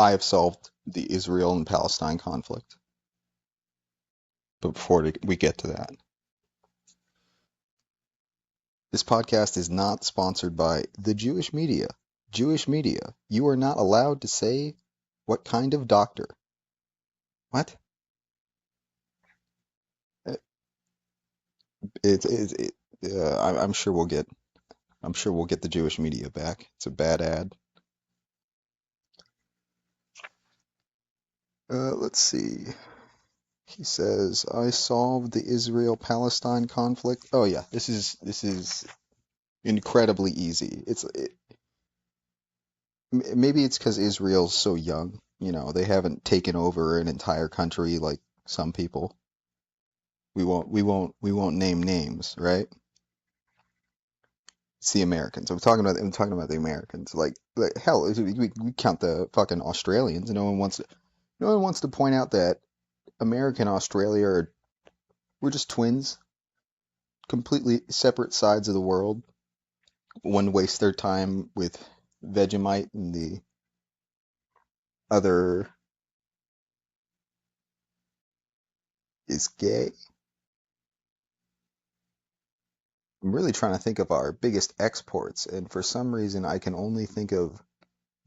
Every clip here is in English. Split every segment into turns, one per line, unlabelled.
I have solved the Israel and Palestine conflict. But before we get to that, this podcast is not sponsored by the Jewish media. Jewish media, you are not allowed to say what kind of doctor. What? It, I'm sure we'll get. I'm sure we'll get the Jewish media back. It's a bad ad. Let's see. He says, "I solved the Israel-Palestine conflict." Oh yeah, this is incredibly easy. Maybe it's because Israel's so young. They haven't taken over an entire country like some people. We won't name names, right? It's the Americans. I'm talking about the Americans. Like hell, we count the fucking Australians. No one wants to point out that America and Australia we're just twins, completely separate sides of the world. One wastes their time with Vegemite and the other is gay. I'm really trying to think of our biggest exports, and for some reason I can only think of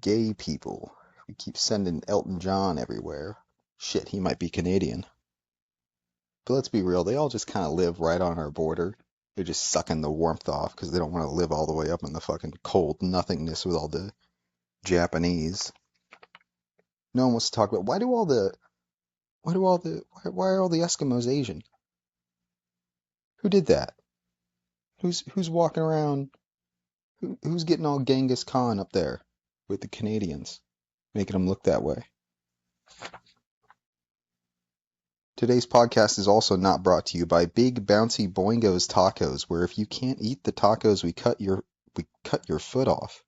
gay people. We keep sending Elton John everywhere. Shit, he might be Canadian. But let's be real, they all just kind of live right on our border. They're just sucking the warmth off because they don't want to live all the way up in the fucking cold nothingness with all the Japanese. No one wants to talk about why are all the Eskimos Asian? Who did that? Who's walking around? Who's getting all Genghis Khan up there with the Canadians, making them look that way? Today's podcast is also not brought to you by Big Bouncy Boingos Tacos, where if you can't eat the tacos, we cut your foot off.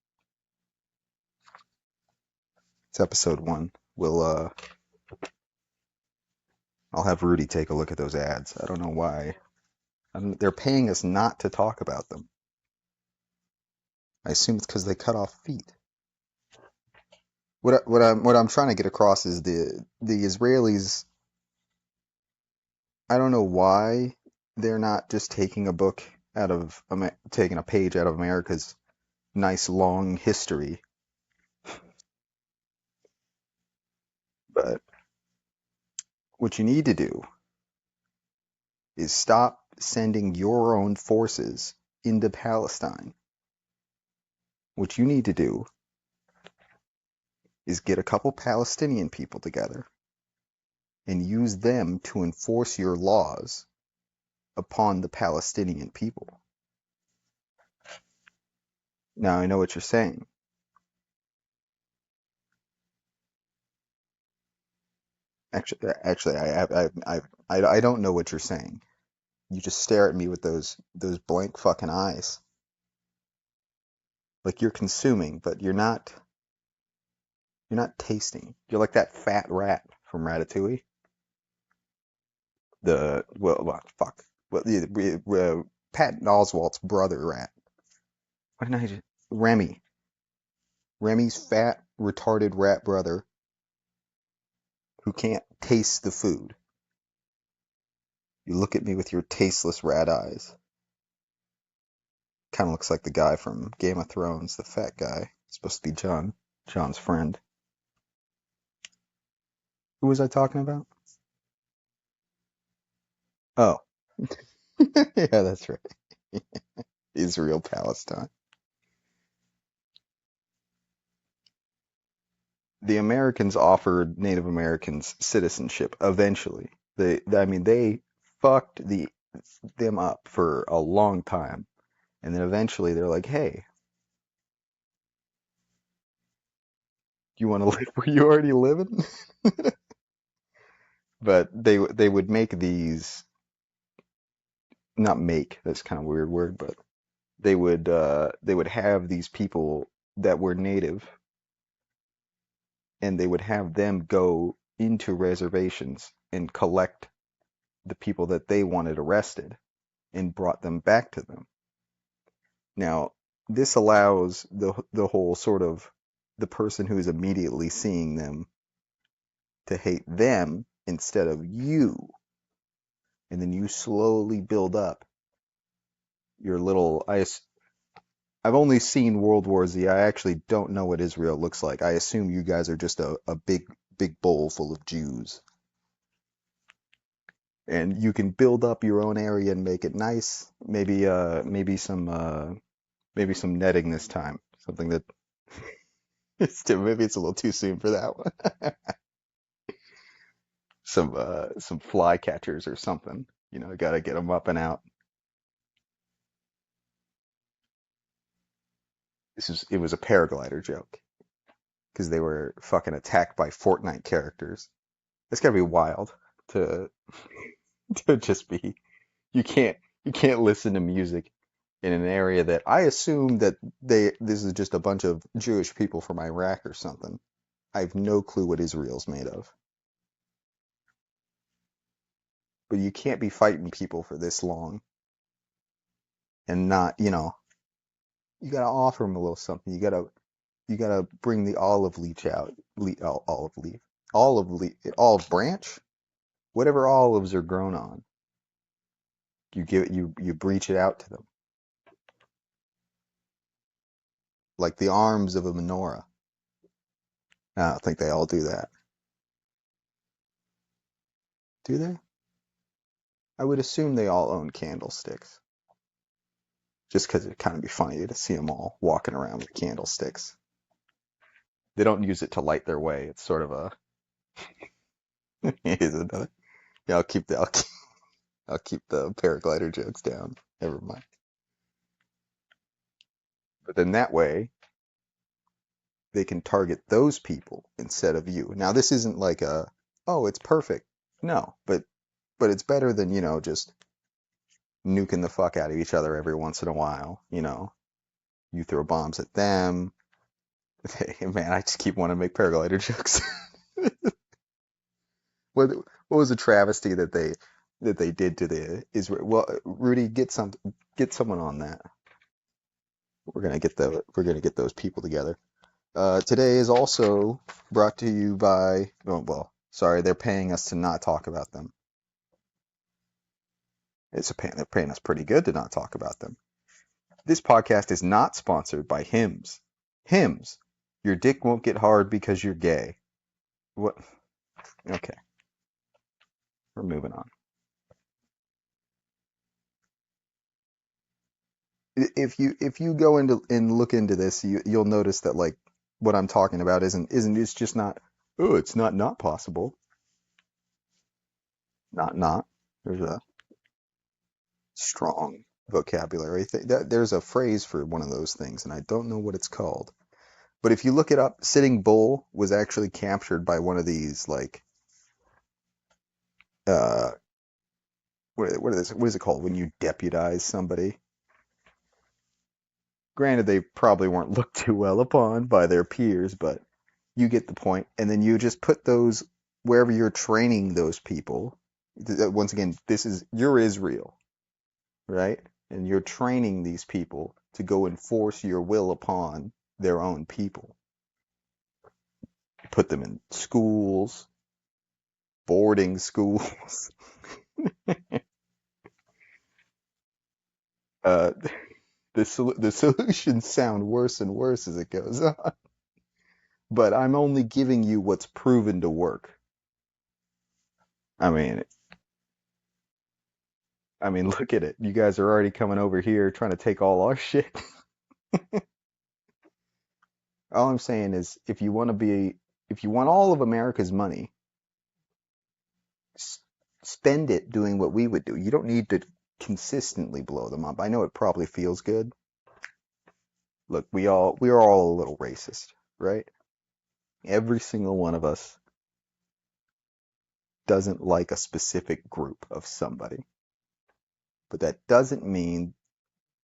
It's episode 1. I'll have Rudy take a look at those ads. I don't know why. They're paying us not to talk about them. I assume it's because they cut off feet. What I'm trying to get across is the Israelis. I don't know why they're not just taking taking a page out of America's nice long history. But what you need to do is stop sending your own forces into Palestine. What you need to do is get a couple Palestinian people together and use them to enforce your laws upon the Palestinian people. Now I know what you're saying. Actually, I don't know what you're saying. You just stare at me with those blank fucking eyes, like you're consuming, but you're not. You're not tasting. You're like that fat rat from Ratatouille. Fuck. Patton Oswalt's brother rat. Why didn't I just Remy? Remy's fat, retarded rat brother who can't taste the food. You look at me with your tasteless rat eyes. Kind of looks like the guy from Game of Thrones, the fat guy. Supposed to be John's friend. Who was I talking about? Oh, yeah, that's right. Israel, Palestine. The Americans offered Native Americans citizenship eventually. They fucked them up for a long time, and then eventually they're like, "Hey, you want to live where you already living?" But they would make these, not make, that's kind of a weird word, but they would have these people that were native, and they would have them go into reservations and collect the people that they wanted arrested and brought them back to them. Now, this allows the whole sort of the person who's immediately seeing them to hate them instead of you. And then you slowly build up your little. I've only seen World War Z. I actually don't know what Israel looks like. I assume you guys are just a big bowl full of Jews. And you can build up your own area and make it nice. Maybe some netting this time. Something that maybe it's a little too soon for that one. Some fly catchers or something. Got to get them up and out. It was a paraglider joke because they were fucking attacked by Fortnite characters. It's gotta be wild to to just be. You can't listen to music in an area that I assume that this is just a bunch of Jewish people from Iraq or something. I have no clue what Israel's made of. But you can't be fighting people for this long and not, you gotta offer them a little something. You gotta bring the olive leaf out, olive branch, whatever olives are grown on. You breach it out to them like the arms of a menorah. I don't think they all do that. Do they? I would assume they all own candlesticks. Just because it'd kind of be funny to see them all walking around with candlesticks. They don't use it to light their way. It's sort of a. Here's another. Yeah, I'll keep the paraglider jokes down. Never mind. But then that way they can target those people instead of you. Now this isn't like oh, it's perfect. No, but it's better than, just nuking the fuck out of each other every once in a while. You throw bombs at them. Hey, man, I just keep wanting to make paraglider jokes. What was a travesty that they did to the Israel? Well, Rudy, get someone on that. We're gonna get those people together. Today is also brought to you by. Oh, well, sorry, they're paying us to not talk about them. They're paying us pretty good to not talk about them. This podcast is not sponsored by Hims. Hims, your dick won't get hard because you're gay. What? Okay, we're moving on. If you go into and look into this, you'll notice that like what I'm talking about isn't it's just not. Oh, it's not possible. Not. There's a strong vocabulary. There's a phrase for one of those things, and I don't know what it's called. But if you look it up, Sitting Bull was actually captured by one of these like uh what is it called when you deputize somebody? Granted, they probably weren't looked too well upon by their peers, but you get the point. And then you just put those wherever you're training those people. Once again, you're Israel, right? And you're training these people to go enforce your will upon their own people. Put them in schools, boarding schools. uh, the solutions sound worse and worse as it goes on. But I'm only giving you what's proven to work. I mean, look at it. You guys are already coming over here trying to take all our shit. All I'm saying is, if you want all of America's money, spend it doing what we would do. You don't need to consistently blow them up. I know it probably feels good. Look, we are all a little racist, right? Every single one of us doesn't like a specific group of somebody. But that doesn't mean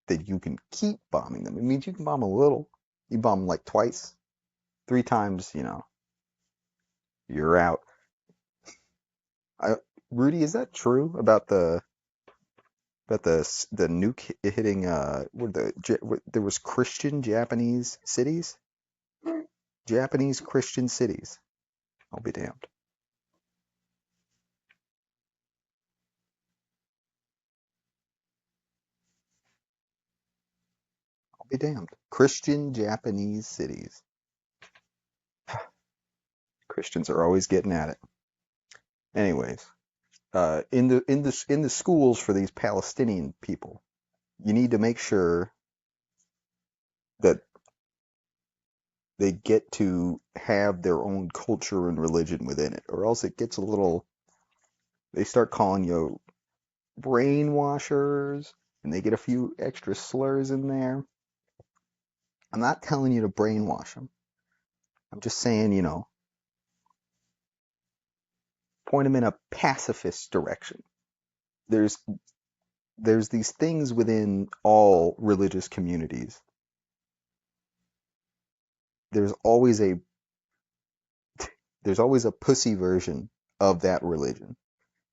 that you can keep bombing them. It means you can bomb a little. You bomb them like twice, 3 times, you're out. Rudy, is that true about the nuke hitting there was Christian Japanese cities? Japanese Christian cities. I'll be damned. I'll be damned. Christian Japanese cities. Christians are always getting at it. Anyways, in the schools for these Palestinian people, you need to make sure that they get to have their own culture and religion within it, or else it gets a little. They start calling you brainwashers, and they get a few extra slurs in there. I'm not telling you to brainwash them. I'm just saying, point them in a pacifist direction. There's there's these things within all religious communities. There's always a there's always a pussy version of that religion.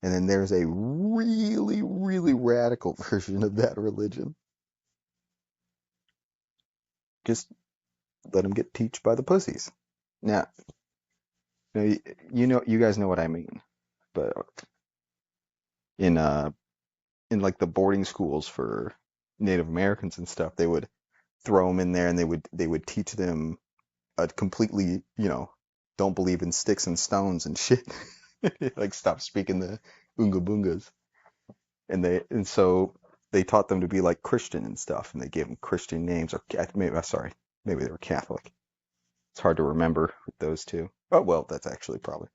And then there's a really, really radical version of that religion. Just let them get teached by the pussies. Now, you guys know what I mean. But in in like the boarding schools for Native Americans and stuff, they would throw them in there and they would teach them a completely, don't believe in sticks and stones and shit. Like stop speaking the oonga boongas. And so they taught them to be like Christian and stuff, and they gave them Christian names, or maybe sorry, maybe they were Catholic. It's hard to remember with those two. Oh well, that's actually probably.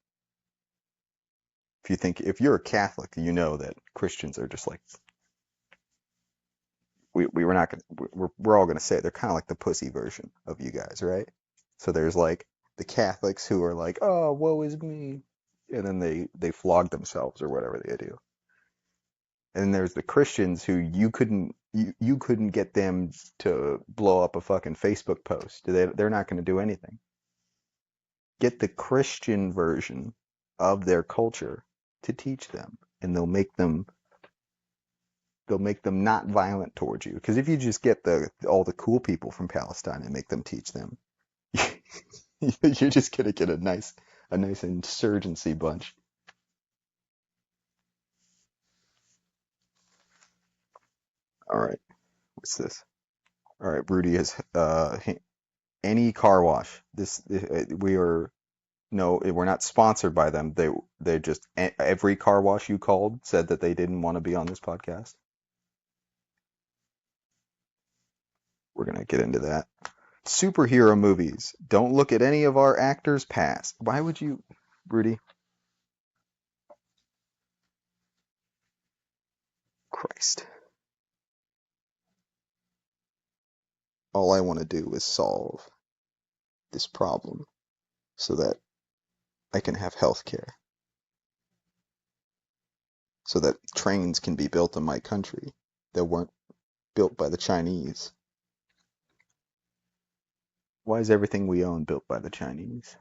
If you're a Catholic, you know that Christians are just like we were not gonna we're all gonna say they're kind of like the pussy version of you guys, right? So there's like the Catholics who are like, oh, woe is me, and then they flog themselves or whatever they do. And there's the Christians who you couldn't get them to blow up a fucking Facebook post. They're not going to do anything. Get the Christian version of their culture to teach them, and they'll make them not violent towards you. Because if you just get all the cool people from Palestine and make them teach them, you're just gonna get a nice insurgency bunch. All right, what's this? All right, Rudy has any car wash. We are no, we're not sponsored by them. They just every car wash you called said that they didn't want to be on this podcast. We're gonna get into that. Superhero movies. Don't look at any of our actors' past. Why would you, Rudy? Christ. All I want to do is solve this problem so that I can have health care, so that trains can be built in my country that weren't built by the Chinese. Why is everything we own built by the Chinese?